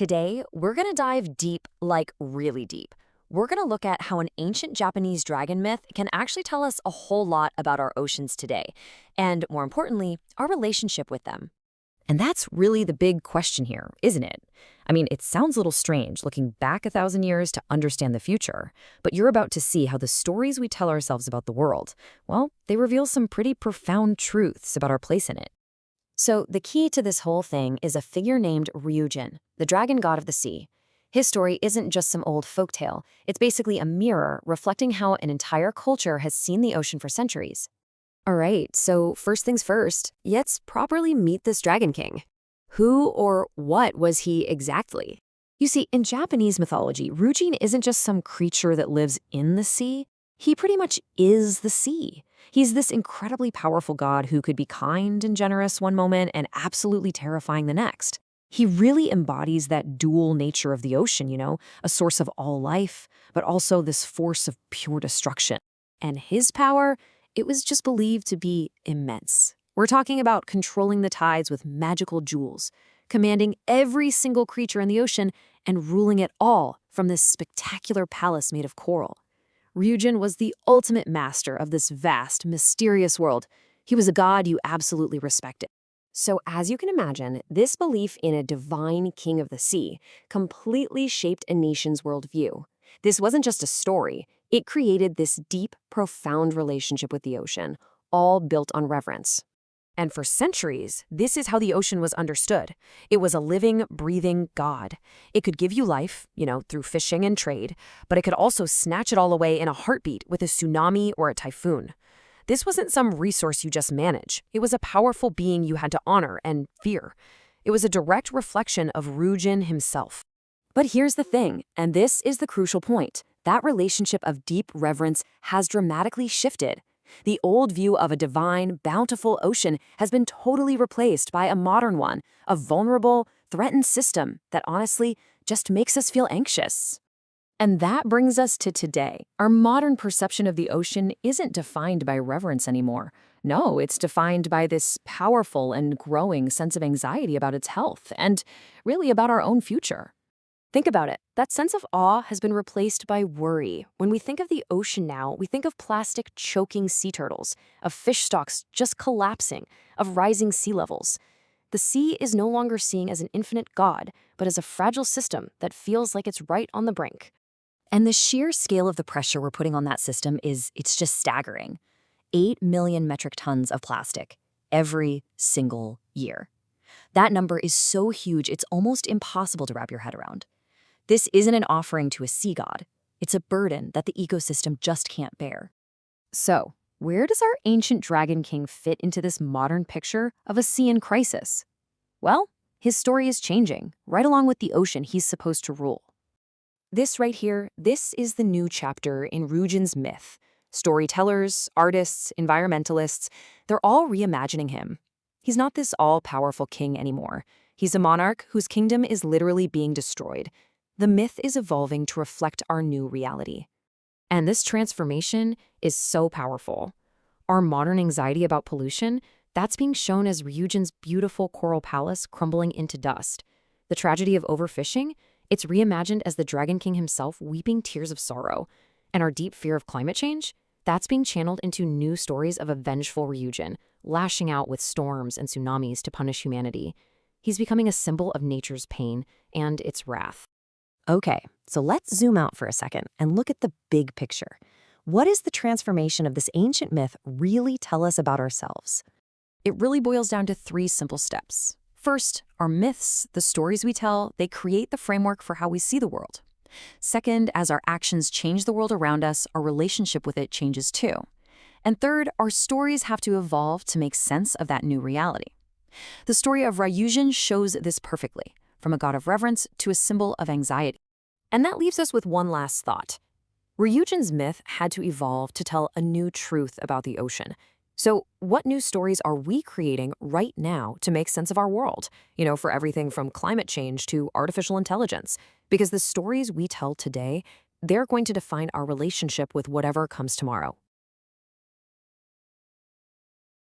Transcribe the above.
Today, we're going to dive deep, like really deep. We're going to look at how an ancient Japanese dragon myth can actually tell us a whole lot about our oceans today, and more importantly, our relationship with them. And that's really the big question here, isn't it? I mean, it sounds a little strange looking back 1,000 years to understand the future, but you're about to see how the stories we tell ourselves about the world, well, they reveal some pretty profound truths about our place in it. So the key to this whole thing is a figure named Ryūjin, the dragon god of the sea. His story isn't just some old folktale, it's basically a mirror reflecting how an entire culture has seen the ocean for centuries. All right, so first things first, let's properly meet this Dragon King. Who or what was he exactly? You see, in Japanese mythology, Ryūjin isn't just some creature that lives in the sea. He pretty much is the sea. He's this incredibly powerful god who could be kind and generous one moment and absolutely terrifying the next. He really embodies that dual nature of the ocean, a source of all life, but also this force of pure destruction. And his power, it was just believed to be immense. We're talking about controlling the tides with magical jewels, commanding every single creature in the ocean, and ruling it all from this spectacular palace made of coral. Ryūjin was the ultimate master of this vast, mysterious world. He was a god you absolutely respected. So as you can imagine, this belief in a divine king of the sea completely shaped a nation's worldview. This wasn't just a story. It created this deep, profound relationship with the ocean, all built on reverence. And for centuries, this is how the ocean was understood. It was a living, breathing god. It could give you life, through fishing and trade, but it could also snatch it all away in a heartbeat with a tsunami or a typhoon. This wasn't some resource you just manage. It was a powerful being you had to honor and fear. It was a direct reflection of Ryūjin himself. But here's the thing, and this is the crucial point. That relationship of deep reverence has dramatically shifted. The old view of a divine, bountiful ocean has been totally replaced by a modern one, a vulnerable, threatened system that honestly just makes us feel anxious. And that brings us to today. Our modern perception of the ocean isn't defined by reverence anymore. No, it's defined by this powerful and growing sense of anxiety about its health and really about our own future. Think about it. That sense of awe has been replaced by worry. When we think of the ocean now, we think of plastic choking sea turtles, of fish stocks just collapsing, of rising sea levels. The sea is no longer seen as an infinite god, but as a fragile system that feels like it's right on the brink. And the sheer scale of the pressure we're putting on that system it's just staggering. 8 million metric tons of plastic every single year. That number is so huge, it's almost impossible to wrap your head around. This isn't an offering to a sea god. It's a burden that the ecosystem just can't bear. So, where does our ancient Dragon King fit into this modern picture of a sea in crisis? Well, his story is changing, right along with the ocean he's supposed to rule. This right here, this is the new chapter in Ryūjin's myth. Storytellers, artists, environmentalists, they're all reimagining him. He's not this all-powerful king anymore. He's a monarch whose kingdom is literally being destroyed. The myth is evolving to reflect our new reality. And this transformation is so powerful. Our modern anxiety about pollution, that's being shown as Ryūjin's beautiful coral palace crumbling into dust. The tragedy of overfishing, it's reimagined as the Dragon King himself weeping tears of sorrow. And our deep fear of climate change, that's being channeled into new stories of a vengeful Ryūjin, lashing out with storms and tsunamis to punish humanity. He's becoming a symbol of nature's pain and its wrath. Okay, so let's zoom out for a second and look at the big picture. What does the transformation of this ancient myth really tell us about ourselves? It really boils down to 3 simple steps. First, our myths, the stories we tell, they create the framework for how we see the world. Second, as our actions change the world around us, our relationship with it changes too. And third, our stories have to evolve to make sense of that new reality. The story of Ryūjin shows this perfectly, from a god of reverence to a symbol of anxiety. And that leaves us with one last thought. Ryūjin's myth had to evolve to tell a new truth about the ocean. So what new stories are we creating right now to make sense of our world? For everything from climate change to artificial intelligence. Because the stories we tell today, they're going to define our relationship with whatever comes tomorrow.